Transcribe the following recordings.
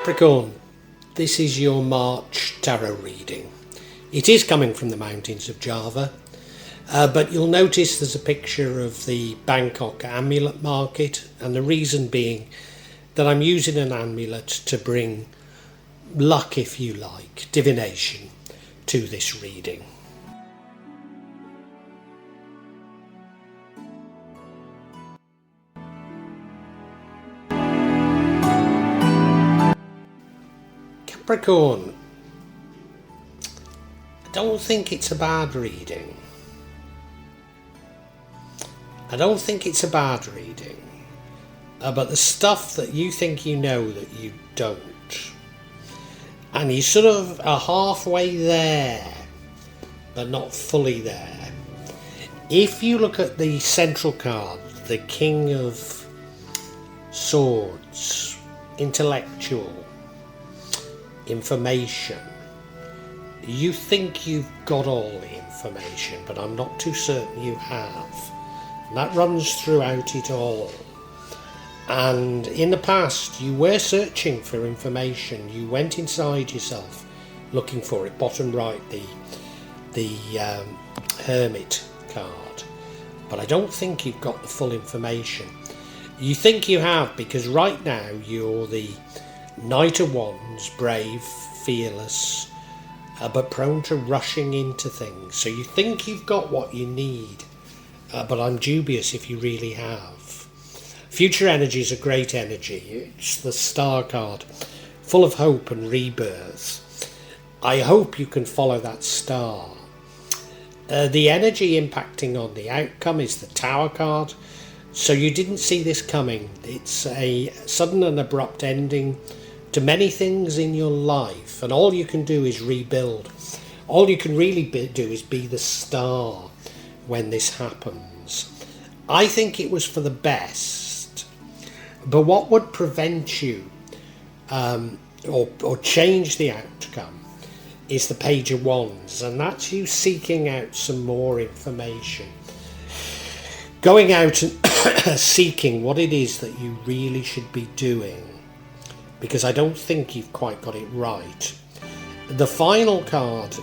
Capricorn, this is your March tarot reading. It is coming from the mountains of Java, but you'll notice there's a picture of the Bangkok amulet market, and the reason being that I'm using an amulet to bring luck, if you like, divination to this reading. Capricorn, I don't think it's a bad reading. But the stuff that you think you know that you don't. And you sort of are halfway there, but not fully there. If you look at the central card, the King of Swords, intellectual, information, you think you've got all the information, but I'm not too certain you have. And that runs throughout it all. And in the past you were searching for information. You went inside yourself looking for it. Bottom right, the Hermit card. But I don't think you've got the full information. You think you have, because right now you're the Knight of Wands, brave, fearless, but prone to rushing into things. So you think you've got what you need, but I'm dubious if you really have. Future energy is a great energy. It's the Star card, full of hope and rebirth. I hope you can follow that star. The energy impacting on the outcome is the Tower card. So you didn't see this coming. It's a sudden and abrupt ending to many things in your life, and all you can do is rebuild. All you can really do is be the star when this happens. I think it was for the best. But what would prevent you or change the outcome is the Page of Wands, and that's you seeking out some more information. Going out and seeking what it is that you really should be doing, because I don't think you've quite got it right. The final card,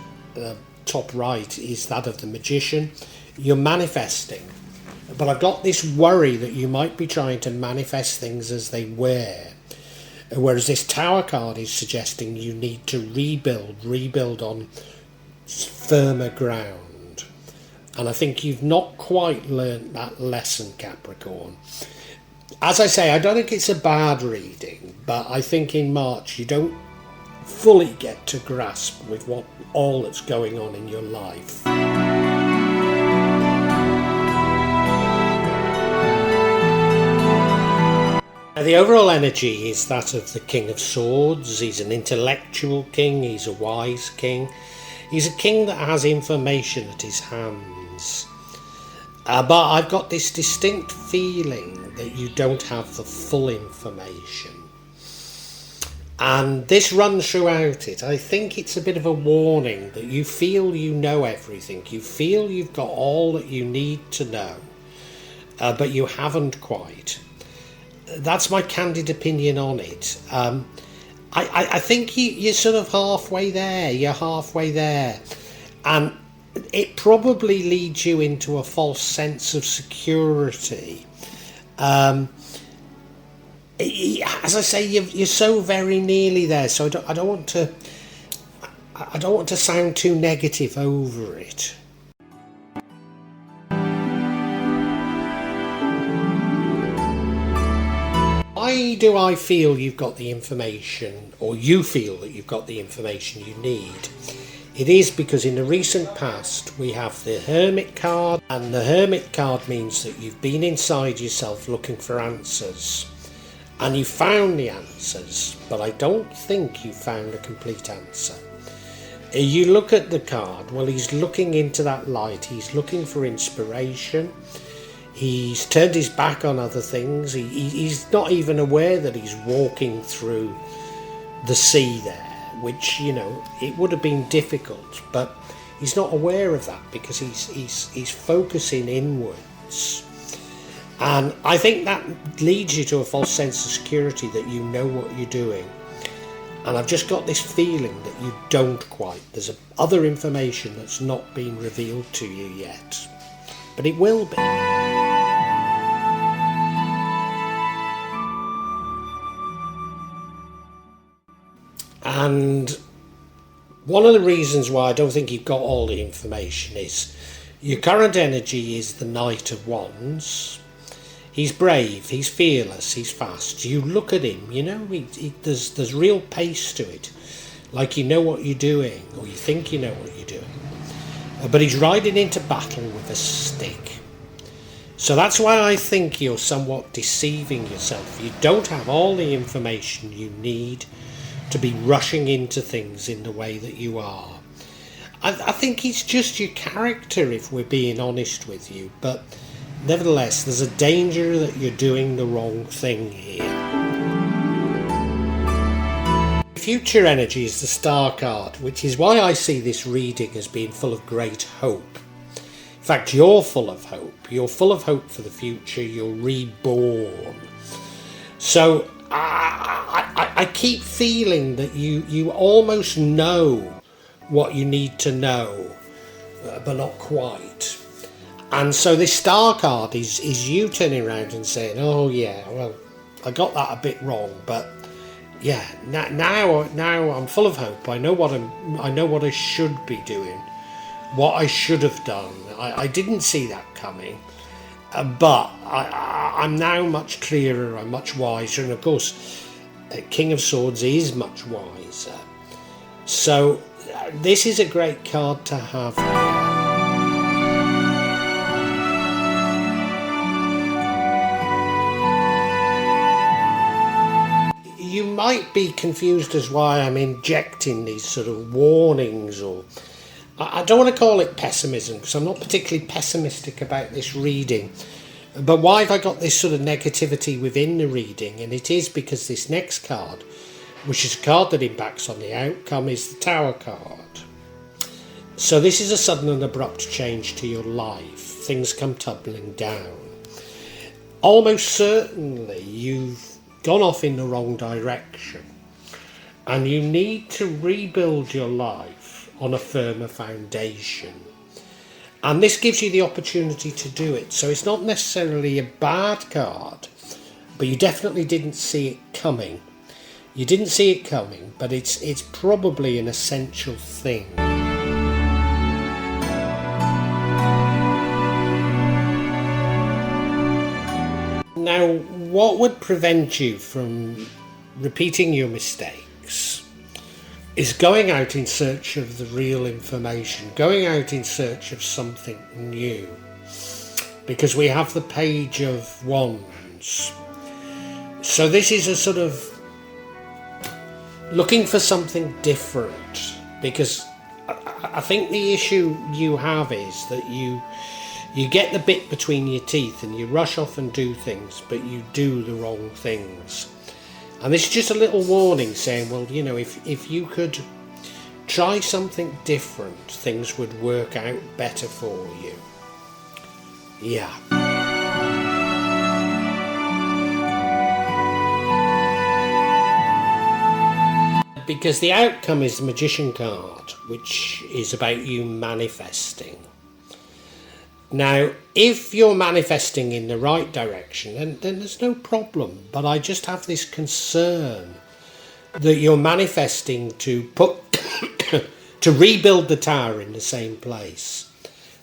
top right, is that of the Magician. You're manifesting. But I've got this worry that you might be trying to manifest things as they were. Whereas this Tower card is suggesting you need to rebuild on firmer ground. And I think you've not quite learnt that lesson, Capricorn. As I say, I don't think it's a bad reading, but I think in March you don't fully get to grasp with what all that's going on in your life. The overall energy is that of the King of Swords. He's an intellectual king, he's a wise king. He's a king that has information at his hands. But I've got this distinct feeling that you don't have the full information. And this runs throughout it. I think it's a bit of a warning that you feel you know everything. You feel you've got all that you need to know, but you haven't quite. That's my candid opinion on it. I think you're sort of halfway there. You're halfway there. And it probably leads you into a false sense of security. As I say, you're so very nearly there. So I don't want to sound too negative over it. Why do I feel you've got the information, or you feel that you've got the information you need? It is because in the recent past we have the Hermit card, and the Hermit card means that you've been inside yourself looking for answers, and you found the answers, but I don't think you found a complete answer. You look at the card, well, he's looking into that light, he's looking for inspiration. He's turned his back on other things. He's not even aware that he's walking through the sea there, which, you know, it would have been difficult, but he's not aware of that because he's focusing inwards. And I think that leads you to a false sense of security that you know what you're doing. And I've just got this feeling that you don't quite. There's other information that's not been revealed to you yet, but it will be. And one of the reasons why I don't think you've got all the information is your current energy is the Knight of Wands. He's brave, he's fearless, he's fast. You look at him, you know, there's real pace to it. Like you know what you're doing, or you think you know what you're doing. But he's riding into battle with a stick. So that's why I think you're somewhat deceiving yourself. You don't have all the information you need to be rushing into things in the way that you are. I think it's just your character, if we're being honest with you, but nevertheless, there's a danger that you're doing the wrong thing here. Future energy is the Star card, which is why I see this reading as being full of great hope. In fact, you're full of hope. You're full of hope for the future. You're reborn. So I keep feeling that you almost know what you need to know, but not quite. And so this Star card is you turning around and saying, oh yeah, well, I got that a bit wrong, but yeah, now I'm full of hope. I know what I should be doing, what I should have done. I didn't see that coming, but I'm now much clearer, I'm much wiser, and of course, King of Swords is much wiser. So this is a great card to have. You might be confused as why I'm injecting these sort of warnings, or I don't want to call it pessimism, because I'm not particularly pessimistic about this reading, but why have I got this sort of negativity within the reading? And it is because this next card, which is a card that impacts on the outcome, is the Tower card. So this is a sudden and abrupt change to your life. Things come tumbling down. Almost certainly you've gone off in the wrong direction, and you need to rebuild your life on a firmer foundation. And this gives you the opportunity to do it. So it's not necessarily a bad card, but you definitely didn't see it coming. You didn't see it coming, but it's probably an essential thing. Now, what would prevent you from repeating your mistakes is going out in search of the real information, going out in search of something new. Because we have the Page of Wands. So this is a sort of looking for something different, because I think the issue you have is that you get the bit between your teeth and you rush off and do things, but you do the wrong things. And this is just a little warning saying, well, you know, if you could try something different, things would work out better for you. Yeah. Because the outcome is the Magician card, which is about you manifesting. Now, if you're manifesting in the right direction, then there's no problem. But I just have this concern that you're manifesting to to rebuild the tower in the same place,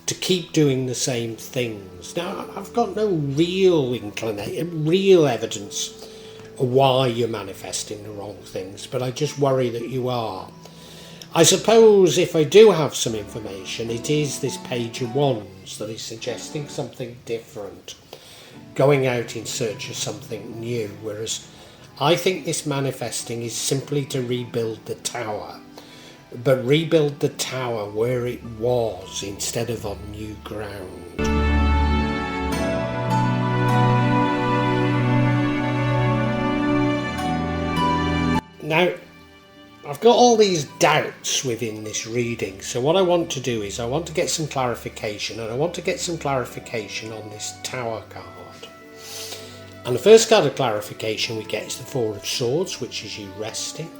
to keep doing the same things. Now, I've got no real evidence of why you're manifesting the wrong things, but I just worry that you are. I suppose if I do have some information, it is this Page of Wands that is suggesting something different, going out in search of something new, whereas I think this manifesting is simply to rebuild the tower, but rebuild the tower where it was instead of on new ground. Now, I've got all these doubts within this reading, so what I want to do is I want to get some clarification, and I want to get some clarification on this Tower card. And the first card of clarification we get is the Four of Swords, which is you resting.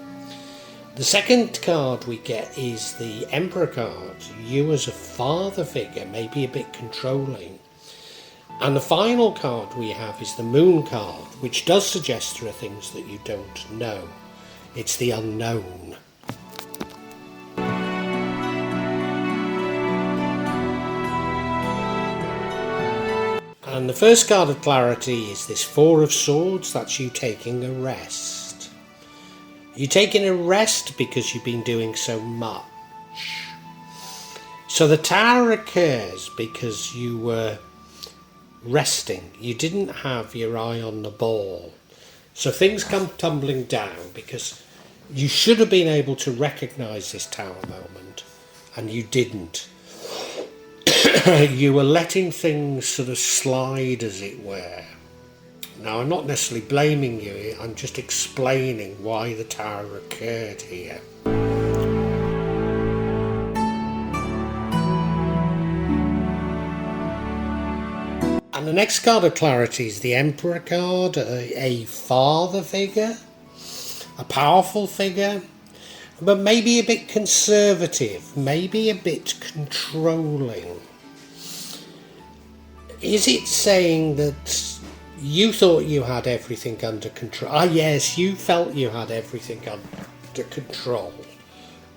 The second card we get is the Emperor card, you as a father figure, maybe a bit controlling. And the final card we have is the Moon card, which does suggest there are things that you don't know. It's the unknown. And the first card of clarity is this Four of Swords, that's you taking a rest. You're taking a rest because you've been doing so much. So the Tower occurs because you were resting. You didn't have your eye on the ball. So things come tumbling down because you should have been able to recognise this Tower moment and you didn't. You were letting things sort of slide, as it were. Now, I'm not necessarily blaming you, I'm just explaining why the Tower occurred here. And the next card of clarity is the Emperor card, a father figure, a powerful figure, but maybe a bit conservative, maybe a bit controlling. Is it saying that you thought you had everything under control? Ah, yes, you felt you had everything under control,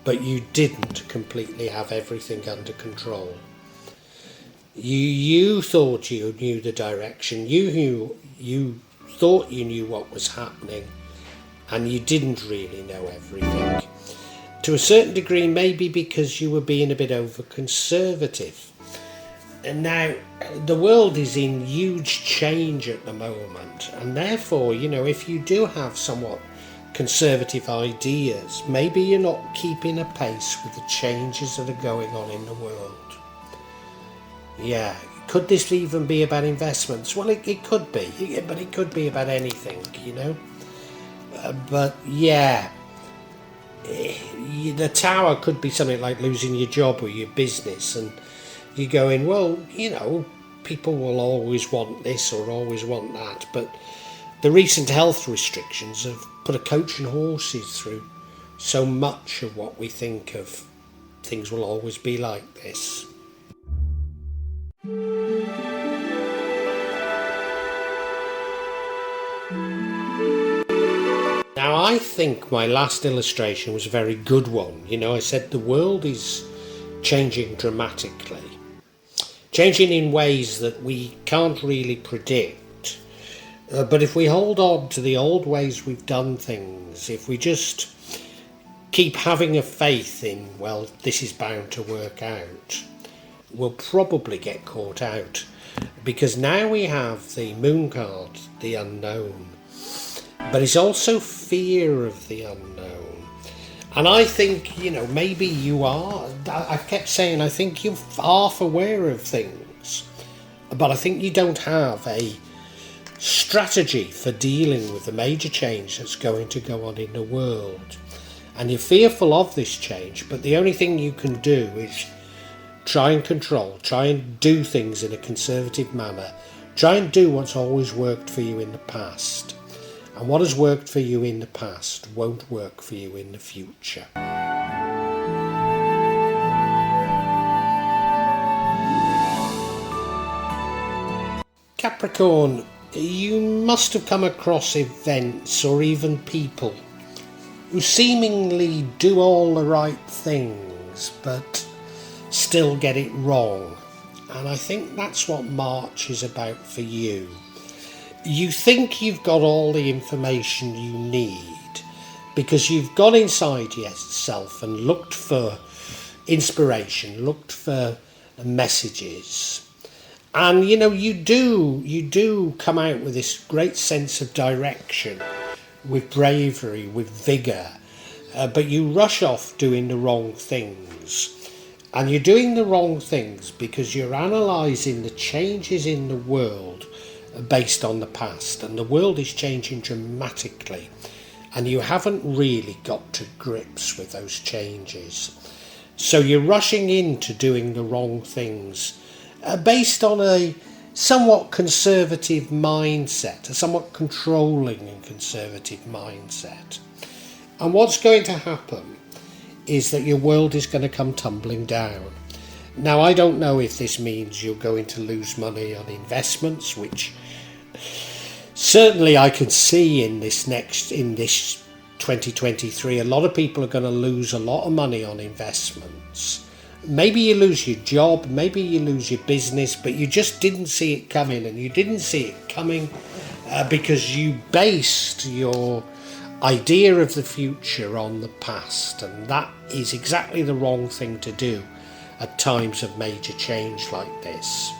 but you didn't completely have everything under control. You thought you knew the direction, you thought you knew what was happening, and you didn't really know everything. To a certain degree, maybe because you were being a bit over conservative. And now the world is in huge change at the moment, and therefore, you know, if you do have somewhat conservative ideas, maybe you're not keeping a pace with the changes that are going on in the world. Yeah, could this even be about investments? Well, it could be, but it could be about anything, you know. But yeah, the Tower could be something like losing your job or your business, and you're going, well, you know, people will always want this or always want that, but the recent health restrictions have put a coach and horses through so much of what we think of things will always be like this. Now, I think my last illustration was a very good one. You know, I said the world is changing dramatically. Changing in ways that we can't really predict. But if we hold on to the old ways we've done things, if we just keep having a faith in, well, this is bound to work out, we'll probably get caught out. Because now we have the Moon card, the unknown. But it's also fear of the unknown. And I think, you know, maybe you are. I kept saying I think you're half aware of things, but I think you don't have a strategy for dealing with the major change that's going to go on in the world. And you're fearful of this change, but the only thing you can do is try and control, try and do things in a conservative manner, try and do what's always worked for you in the past. And what has worked for you in the past won't work for you in the future. Capricorn, you must have come across events or even people who seemingly do all the right things but still get it wrong. And I think that's what March is about for you. You think you've got all the information you need because you've gone inside yourself and looked for inspiration, looked for messages. And, you know, you do come out with this great sense of direction, with bravery, with vigour, but you rush off doing the wrong things. And you're doing the wrong things because you're analysing the changes in the world based on the past, and the world is changing dramatically and you haven't really got to grips with those changes. So you're rushing into doing the wrong things based on a somewhat conservative mindset, a somewhat controlling and conservative mindset. And what's going to happen is that your world is going to come tumbling down. Now, I don't know if this means you're going to lose money on investments, which certainly I can see in this 2023, a lot of people are going to lose a lot of money on investments. Maybe you lose your job, maybe you lose your business, but you just didn't see it coming, and you didn't see it coming because you based your idea of the future on the past, and that is exactly the wrong thing to do at times of major change like this.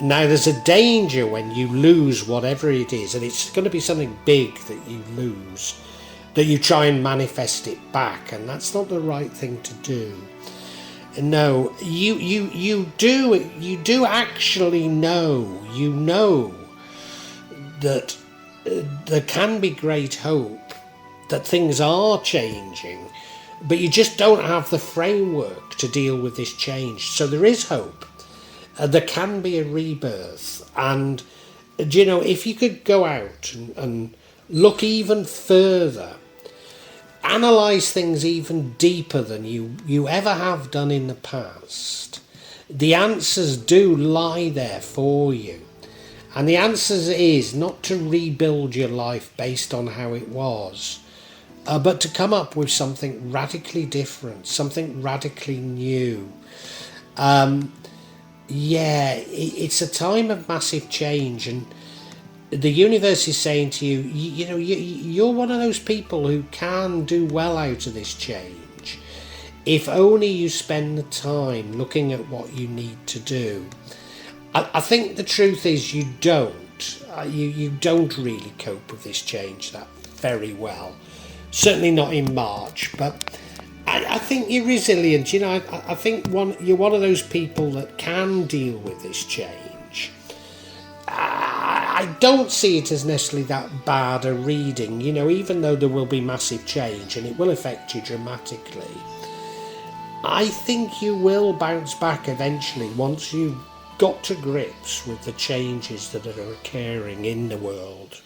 Now, there's a danger when you lose whatever it is, and it's going to be something big that you lose, that you try and manifest it back, and that's not the right thing to do. No, you do actually know that there can be great hope, that things are changing, but you just don't have the framework to deal with this change. So there is hope. There can be a rebirth. And, if you could go out and look even further, analyse things even deeper than you ever have done in the past, the answers do lie there for you. And the answer is not to rebuild your life based on how it was, but to come up with something radically different, something radically new. It's a time of massive change, and the universe is saying to you, you're one of those people who can do well out of this change, if only you spend the time looking at what you need to do. I think the truth is you don't. You don't really cope with this change that very well. Certainly not in March, but I think you're resilient. I think you're one of those people that can deal with this change. I don't see it as necessarily that bad a reading, even though there will be massive change and it will affect you dramatically. I think you will bounce back eventually once you've got to grips with the changes that are occurring in the world.